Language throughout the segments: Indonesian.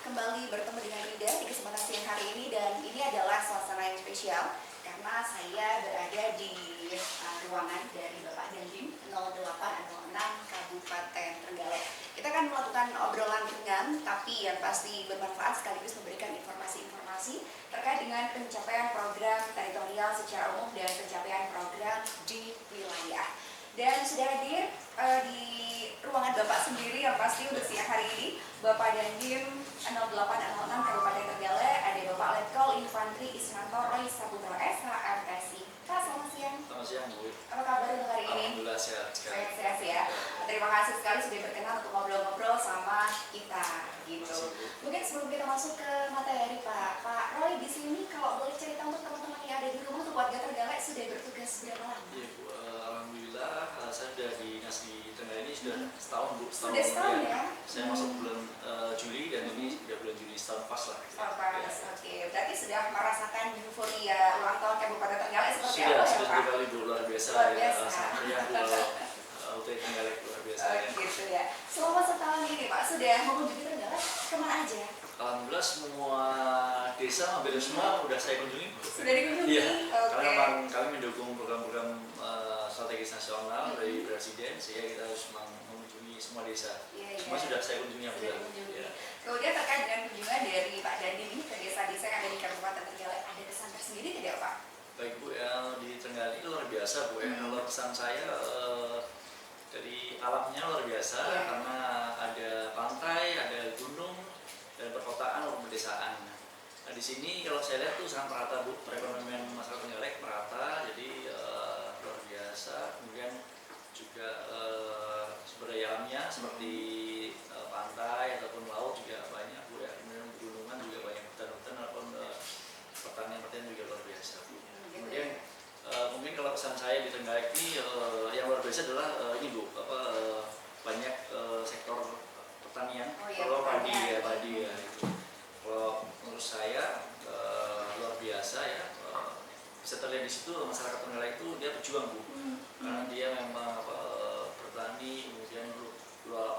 kembali bertemu dengan Ida di kesempatan siang hari ini, dan ini adalah suasana yang spesial karena saya berada di ruangan dari Bapak Dandim 0806 Kabupaten Trenggalek. Kita akan melakukan obrolan ringan tapi yang pasti bermanfaat sekaligus memberikan informasi-informasi terkait dengan pencapaian program teritorial secara umum dan pencapaian program di wilayah. Dan sudah hadir di ruangan Bapak sendiri yang pasti untuk siang hari ini, Bapak Dandim 0806 Kabupaten Trenggalek, ada Bapak Letkol Infantri Ismanto Roy Saputra SH MSI. Pak, selamat siang. Selamat siang, Bu. Apa kabar untuk hari ini? Alhamdulillah sehat sekali. Sehat ya. Terima kasih sekali sudah berkenan untuk ngobrol-ngobrol sama kita gitu. Mungkin sebelum kita masuk ke materi, Pak Roy di sini kalau boleh cerita untuk teman-teman yang ada di rumah, untuk warga Trenggalek sudah bertugas berapa lama? Iya, Bu. Alhamdulillah saya sudah dinas di Trenggalek ini sudah setahun, Bu. Sudah setahun ya? Saya masuk bulan Juli dan ini sudah bulan Juli, setahun pas lah. Oke. Berarti sudah merasakan euforia ulang tahun Kabupaten Trenggalek seperti apa ya, Pak? Sudah kali, Bu. Luar biasa. Luar biasa. Sampai UT Trenggalek luar biasa. Gitu ya. Selama setahun ini, Pak, sudah mengunjungi Trenggalek kemana aja? Alhamdulillah semua desa hampir semua sudah saya kunjungi, Bu. Sudah dikunjungi? Iya. Oke. Karena memang kami mendukung program-program strategis nasional dari Presiden, sehingga kita harus mengunjungi semua desa. Semua sudah saya kunjungi. Ya. Kemudian terkait dengan kunjungan dari Pak Dandim ini ke desa-desa yang ada di Kabupaten Trenggalek, ada kesan tersendiri tidak, Pak? Baik, Bu, ya, di Trenggalek itu luar biasa, Bu. Kalau kesan saya dari alamnya luar biasa, karena ada pantai, ada gunung, dan perkotaan maupun pedesaan. Nah, di sini kalau saya lihat tuh sangat merata, Bu. Perekonomian masyarakat Trenggalek merata, jadi luar biasa. Kemudian juga sumber daya alamnya seperti pantai ataupun laut juga banyak, Bu, ya. Kemudian pegunungan juga banyak, hutan-hutan ataupun pertanian juga luar biasa, Bu. Kemudian mungkin kalau pesan saya di Trenggalek ini yang luar biasa adalah ini, Bu, banyak sektor pertanian. Kalau padi ya gitu. Kalau menurut saya luar biasa ya, bisa terlihat di situ masyarakat Trenggalek itu dia berjuang, Bu. Karena dia memang bertani, kemudian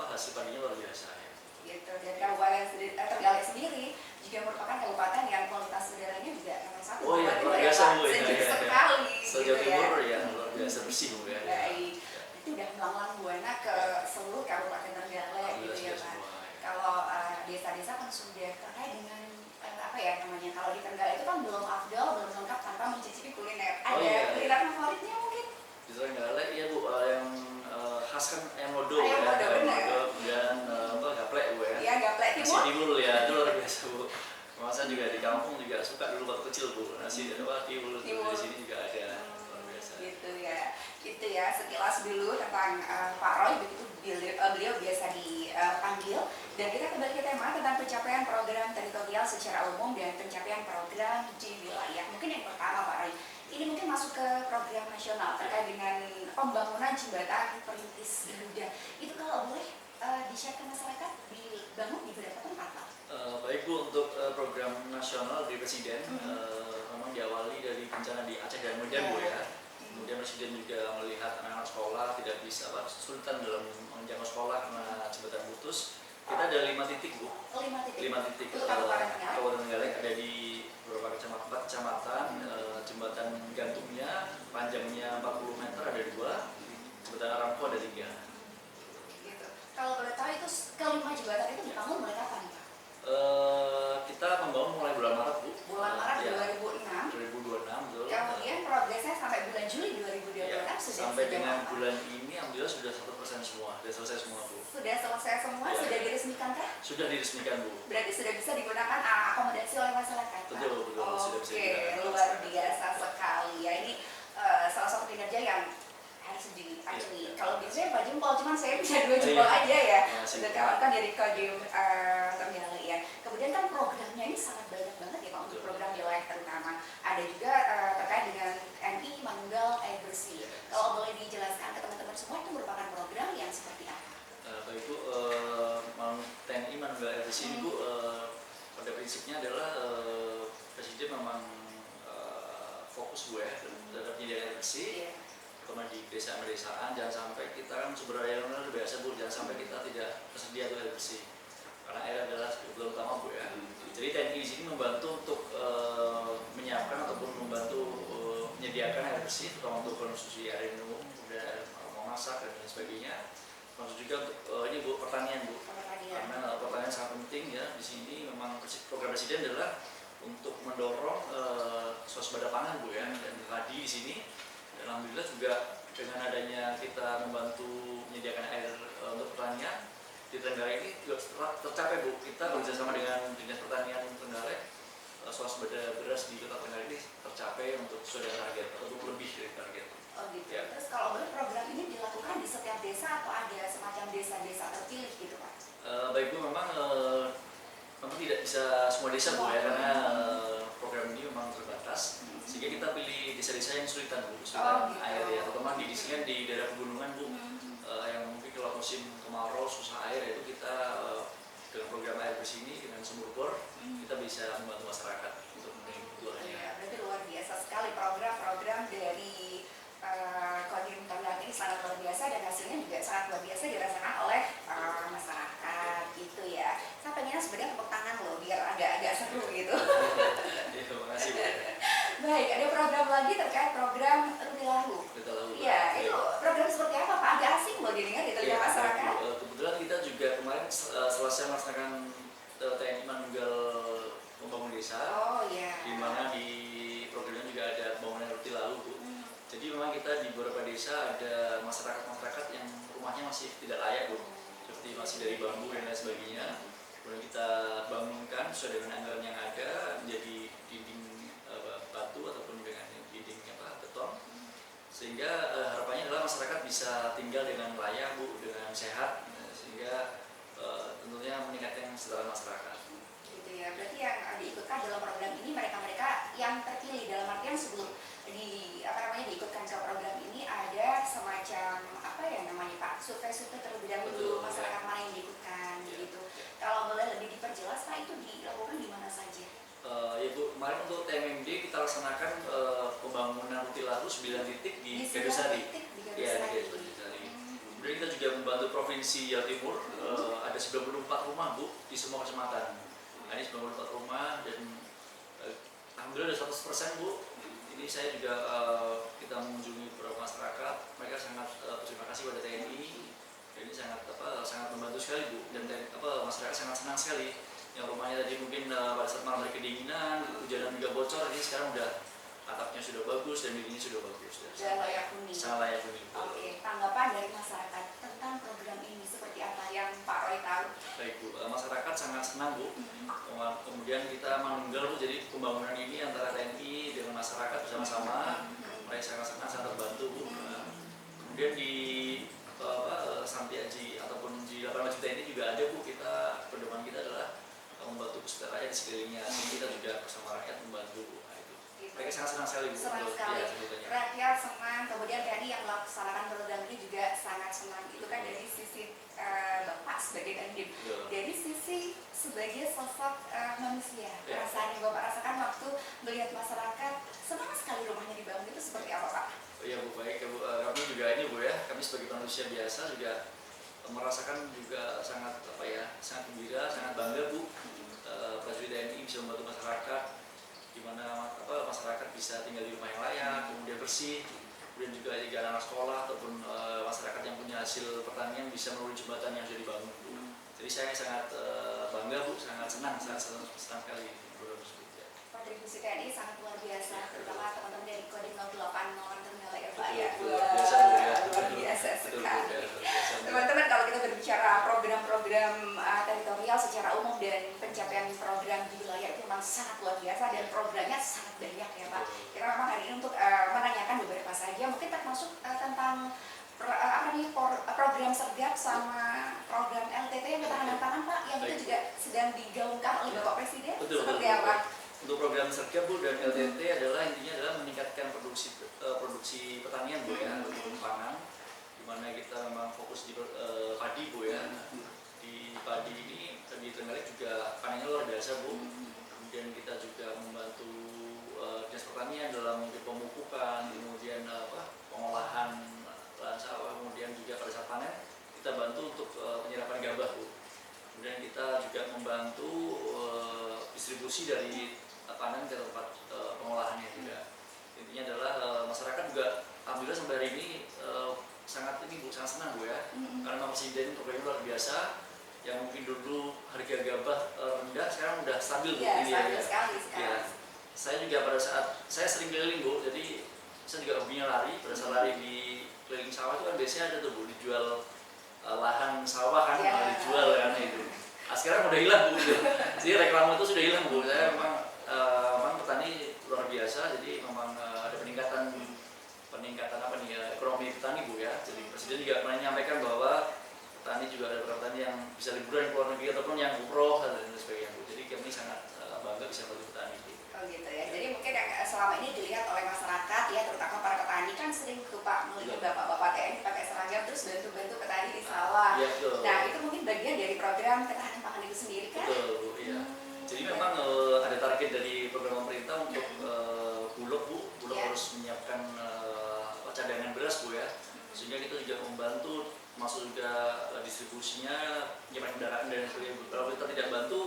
hasil padinya luar biasa ya. Gitu. Dan Kabupaten Trenggalek sendiri juga merupakan kabupaten yang kualitas udaranya juga nomor satu. Oh iya, luar biasa, Bu. Sejuk sekali. Sejauh timur ya, luar biasa bersih, Bu, ya. Baik. Itu udah melanglang buana ke seluruh Kabupaten Trenggalek gitu ya, Pak. Kalau desa-desa kan sudah terkait dengan apa ya namanya, kalau di Trenggalek itu kan belum afdol, belum lengkap tanpa mencicipi kuliner. Ada kuliner favoritnya mungkin? Di Trenggalek ya, Bu, yang khas kan ayam lodo, ayam lodo, dan gaplek, Bu, ya. Iya, gaplek timur. Nasi tiwul ya, itu luar biasa, Bu. Masa juga di kampung juga suka dulu waktu kecil, Bu. Nasi tiwul di sini juga ada, luar biasa. Gitu ya, sekilas dulu tentang Pak Roy, begitu beliau biasa dipanggil. Dan kita kembali ke tema tentang pencapaian program teritorial secara umum dan pencapaian program di wilayah. Mungkin yang pertama, Pak Roy, ini mungkin masuk ke program nasional terkait dengan pembangunan jembatan perintis Garuda. Itu kalau boleh di-share ke masyarakat, dibangun di beberapa tempat, Pak? Baik, Bu, untuk program nasional dari Presiden memang diawali dari bencana di Aceh dan Medan, Bu, ya. Kemudian Presiden juga melihat anak-anak sekolah tidak bisa kesulitan dalam menjangkau sekolah karena jembatan putus. Kita ada 5 titik, Bu. 5 titik. Kabupaten Trenggalek ada di beberapa kecamatan. Jembatan gantungnya panjangnya 40 meter ada 2, jembatan Aramco ada 3. Gitu. Kalau boleh tahu itu kelima jembatan itu dibangun mulai kapan, Pak? Kita membangun mulai bulan Maret, Bu. Bulan Maret ya, 2006. 2026, betul. Kemudian progresnya sampai bulan Juli 2026 ya, sudah sampai dengan bulan ini alhamdulillah sudah 100% semua, sudah selesai semua, Bu. Sudah selesai semua, ya. Sudah diresmikan kah? Sudah diresmikan, Bu. Berarti sudah bisa digunakan akomodasi oleh masyarakat, Pak? Betul, sudah bisa digunakan. Luar biasa sekali ya. Ini salah satu kinerja yang harus diakui. Kalau biasanya Pak Jempol, cuman saya bisa 2 jempol aja ya. Sudah kawan-kawan dari Kodim Trenggalek ya. Kemudian kan programnya ini sangat banyak banget ya, Pak, untuk program wilayah terutama. Ada juga terkait dengan TNI Manunggal Air Bersih. Kalau boleh dijelaskan ke teman-teman semua, itu merupakan program yang seperti apa? Baik, Bu, TNI Manunggal Air Bersih ini, Bu, pada prinsipnya adalah Presiden memang fokus, Bu, ya, terhadap penyediaan air bersih. Terutama di desa-desaan, jangan sampai kita kan sumber daya luar biasa, Bu, jangan sampai kita tidak tersedia air bersih. karena air adalah kebutuhan utama Bu ya. Jadi TNI di sini membantu untuk menyiapkan ataupun membantu menyediakan air bersih, terutama untuk konsumsi air minum, kemudian air memasak dan lain sebagainya. Maksud juga untuk ini Bu, pertanian Bu, karena pertanian sangat penting ya. Di sini memang program presiden adalah untuk mendorong swasembada pangan Bu ya, dan tadi di sini dan alhamdulillah juga dengan adanya kita membantu menyediakan air untuk pertanian di Trenggalek ini juga tercapai Bu. Kita bekerjasama dengan Dinas Pertanian Trenggalek, swasembada beras di Kota Trenggalek ini tercapai untuk sesuai dengan target atau lebih dari target. Oh gitu. Ya. Terus kalau boleh program ini dilakukan di setiap desa atau ada semacam desa-desa terpilih gitu Pak? Baik Bu, memang tidak bisa semua desa Bu ya, karena program ini memang terbatas, sehingga kita pilih desa-desa yang kesulitan Bu, kesulitan air ya, terutama di sini di daerah pegunungan Bu, yang mungkin kalau musim kemarau susah air, itu kita dengan program air bersih ini dengan sumur bor kita bisa membantu masyarakat untuk memenuhi kebutuhannya. Ya, berarti luar biasa sekali program-program dari Kodim Trenggalek ini sangat luar biasa dan hasilnya juga sangat luar biasa dirasakan oleh masyarakat gitu ya. Saya pengennya sebenarnya tepuk tangan loh biar agak seru gitu. Ya, terima kasih Bu. Baik, ada program lagi terkait program Rutilahu. Iya, itu program seperti apa Pak? Agak asing loh didengar di telinga masyarakat. Kebetulan kita juga kemarin selesai melaksanakan TNI Manunggal Membangun Desa, di mana di programnya juga ada pembangunan Rutilahu Bu. Jadi memang kita di beberapa desa ada masyarakat-masyarakat yang rumahnya masih tidak layak Bu, seperti masih dari bambu dan lain sebagainya. Kemudian kita bangunkan sesuai dengan anggaran yang ada menjadi dinding batu ataupun dengan dinding beton, sehingga harapannya adalah masyarakat bisa tinggal dengan layak Bu, dengan sehat, sehingga tentunya meningkatkan kesejahteraan masyarakat. Gitu ya, berarti yang diikutkan dalam program ini mereka-mereka yang terpilih, dalam artian sebelum diikutkan ke program ini ada semacam survei-survei terlebih dahulu masyarakat mana yang diikutkan gitu. Kalau boleh lebih diperjelas Pak, itu dilakukan di mana saja? Ya Bu, kemarin untuk TMMD kita laksanakan pembangunan Rutilahu 9 titik di Gadosari. Ya, di Gadosari. Kemudian kita juga membantu Provinsi Jawa Timur, ada 94 rumah Bu di semua kecamatan. Nah, ini 94 rumah dan alhamdulillah ada 100% Bu. Ini saya juga kita mengunjungi beberapa masyarakat, mereka sangat berterima kasih pada TNI. Ini sangat membantu sekali Bu, dan masyarakat sangat senang sekali. Yang rumahnya tadi mungkin pada saat malam hari kedinginan, hujan juga bocor, ini sekarang udah atapnya sudah bagus dan dindingnya sudah bagus. Sudah layak huni. Sangat layak huni. Oke, tanggapan dari masyarakat tentang program ini seperti apa yang Pak Roy tahu? Baik Bu, masyarakat sangat senang Bu. Kemudian kita manunggal Bu, jadi pembangunan ini antara TNI dengan masyarakat bersama-sama, mereka sangat senang, sangat terbantu Bu. Kemudian di Santiaji ataupun di 8 juta ini juga ada Bu, kita pedoman kita adalah membantu peserta rakyat di sekelilingnya, kita juga bersama rakyat membantu Bu. Mereka sangat senang sekali Bu. Senang sekali. Rakyat senang, kemudian TNI yang melaksanakan program ini juga sangat senang. Itu kan dari sisi Bapak sebagai Dandim. Dari sisi sebagai sosok manusia, perasaan yang Bapak rasakan waktu melihat masyarakat senang sekali rumahnya dibangun, itu seperti apa Pak? Oh iya Bu, baik ya Bu. Kami juga ini Bu ya, kami sebagai manusia biasa juga merasakan juga sangat sangat gembira, sangat bangga Bu. Prajurit TNI bisa membantu masyarakat, di mana masyarakat bisa tinggal di rumah yang layak, kemudian bersih, kemudian juga anak sekolah ataupun masyarakat yang punya hasil pertanian bisa melalui jembatan yang sudah dibangun Bu. Jadi saya sangat bangga Bu, sangat senang sekali program tersebut. Kontribusi TNI sangat luar biasa, terutama teman-teman dari Kodim 08 Trenggalek ya Pak ya. Luar biasa sekali. Teman-teman, kalau kita berbicara program-program teritorial secara umum dan pencapaian program di wilayah itu memang sangat luar biasa dan programnya sangat banyak ya Pak. Kita memang hari ini untuk menanyakan beberapa saja, mungkin termasuk tentang program Sergap sama program LTT yang ketahanan pangan Pak, yang itu juga sedang digaungkan oleh Bapak Presiden. Seperti apa? Untuk program Sergap Bu dan LTT intinya adalah meningkatkan produksi pertanian Bu ya, untuk pangan, di mana kita memang fokus di padi Bu ya. Di padi ini di Trenggalek juga panennya luar biasa Bu. Kemudian kita juga membantu Dinas Pertanian dalam pemupukan, kemudian pengolahan lahan sawah, kemudian juga pada saat panen kita bantu untuk penyerapan gabah Bu. Kemudian kita juga distribusi dari panen ke tempat pengolahannya juga. Intinya adalah masyarakat juga alhamdulillah sampai hari ini sangat senang Bu ya, karena Presiden programnya luar biasa. Yang mungkin dulu harga gabah rendah, sekarang udah stabil Bu. Iya, Ini stabil ya. sekali sekarang. Ya. Saya juga pada saat saya sering keliling Bu, jadi saya juga hobinya lari. Pada saat lari di keliling sawah itu kan biasanya ada tuh Bu, dijual lahan sawah kan, dijual kan itu. Nah, sekarang udah hilang Bu itu. Jadi reklame itu sudah hilang Bu. Saya memang petani luar biasa, jadi memang ada peningkatan apa nih ekonomi petani Bu ya. Jadi Presiden juga menyampaikan bahwa petani juga ada beberapa petani yang bisa liburan ke luar negeri ataupun yang umroh dan sebagainya Bu. Jadi kami sangat bangga bisa membantu petani Bu. Oh gitu ya. Jadi mungkin yang selama ini dilihat oleh masyarakat ya, terutama para petani kan sering tuh Pak melihat bapak-bapak TNI pakai seragam terus bantu-bantu petani di sawah. Ya, betul. Nah itu mungkin bagian dari program ketahanan pangan itu sendiri kan? Betul Bu, iya. Jadi memang ada target dari program pemerintah untuk Bulog Bu. Bulog harus menyiapkan cadangan beras Bu ya. Sehingga kita juga membantu masuk juga distribusinya, penyimpanan kendaraan dan sebagainya. Kalau kita tidak bantu,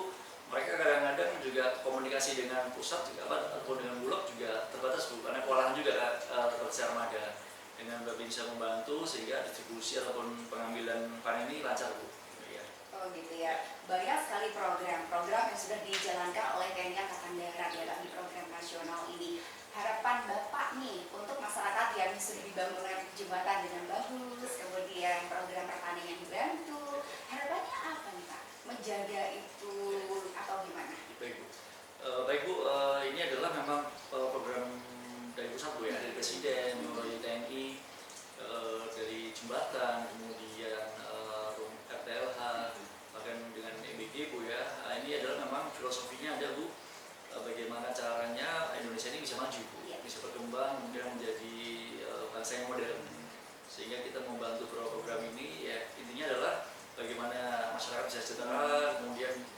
mereka kadang-kadang juga komunikasi dengan pusat juga ataupun dengan Bulog juga terbatas Bu, karena kewalahan juga terbatas secara maga. Dengan Bapak bisa membantu sehingga distribusi ataupun pengambilan panen ini lancar Bu. Ya. Oh gitu ya. Banyak sekali program yang sudah dijalankan oleh TNI Angkatan Darat dalam program nasional ini. Harapan Bapak nih untuk masyarakat yang sudah dibangun jembatan dengan bagus, kemudian program pertanian dibantu, harapannya apa nih Pak? Menjaga itu atau gimana? Baik Bu, ini adalah memang program dari pusat Bu ya, dari Presiden, melalui TNI, dari jembatan, kemudian RTLH, bahkan dengan EBG Bu ya. Nah, ini adalah memang filosofinya ada Bu, bagaimana caranya Indonesia ini bisa maju Bu, bisa berkembang, kemudian menjadi bangsa yang modern. Sehingga kita membantu program ini ya intinya adalah bagaimana masyarakat bisa sejahtera, kemudian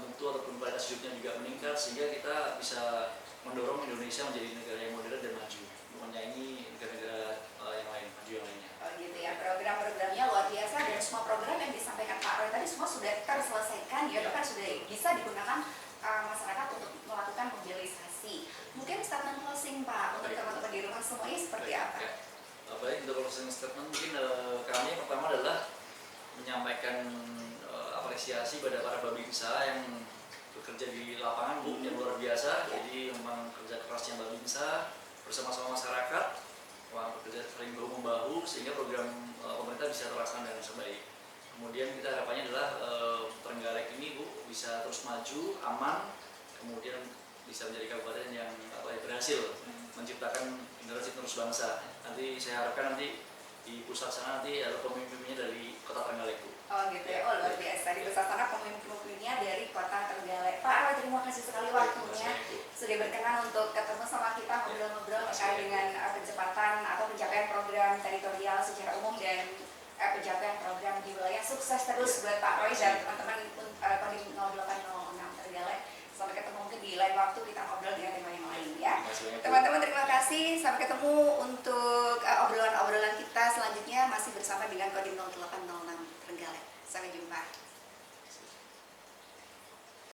mutu ataupun kualitas hidupnya juga meningkat, sehingga kita bisa mendorong Indonesia menjadi negara yang modern dan maju, menyaingi negara-negara yang lain, maju yang lainnya. Oh gitu ya, program-programnya luar biasa dan semua program yang disampaikan Pak Roy tadi semua sudah terselesaikan ya, bahkan sudah bisa digunakan masyarakat untuk melakukan mobilisasi. Mungkin statement closing Pak untuk teman-teman di rumah semuanya seperti apa? Ya. Baik, untuk closing statement mungkin kami yang pertama adalah menyampaikan apresiasi pada para babinsa yang bekerja di lapangan Bu, yang luar biasa. Jadi memang kerja kerasnya babinsa bersama-sama masyarakat, bekerja saling bahu membahu sehingga program pemerintah bisa terlaksana dengan sebaik. Kemudian kita harapannya adalah Trenggalek ini Bu bisa terus maju, aman, kemudian bisa menjadi kabupaten yang berhasil menciptakan generasi penerus bangsa. Nanti saya harapkan nanti di pusat sana nanti ada pemimpinnya dari Kota Trenggalek Bu. Oh gitu ya, oh luar biasa. Di pusat sana pemimpin-pemimpinnya dari Kota Trenggalek. Pak Roy, terima kasih sekali waktunya sudah berkenan untuk ketemu sama kita ngobrol-ngobrol terkait dengan percepatan atau pencapaian program teritorial secara umum dan pencapaian program di wilayah. Sukses terus buat Pak Roy dan teman-teman Kodim 0806 Trenggalek. Sampai ketemu mungkin di lain waktu kita ngobrol dengan tema yang lain ya. Teman-teman terima kasih. Sampai ketemu untuk obrolan-obrolan kita selanjutnya masih bersama dengan Kodim 0806 Trenggalek. Sampai jumpa.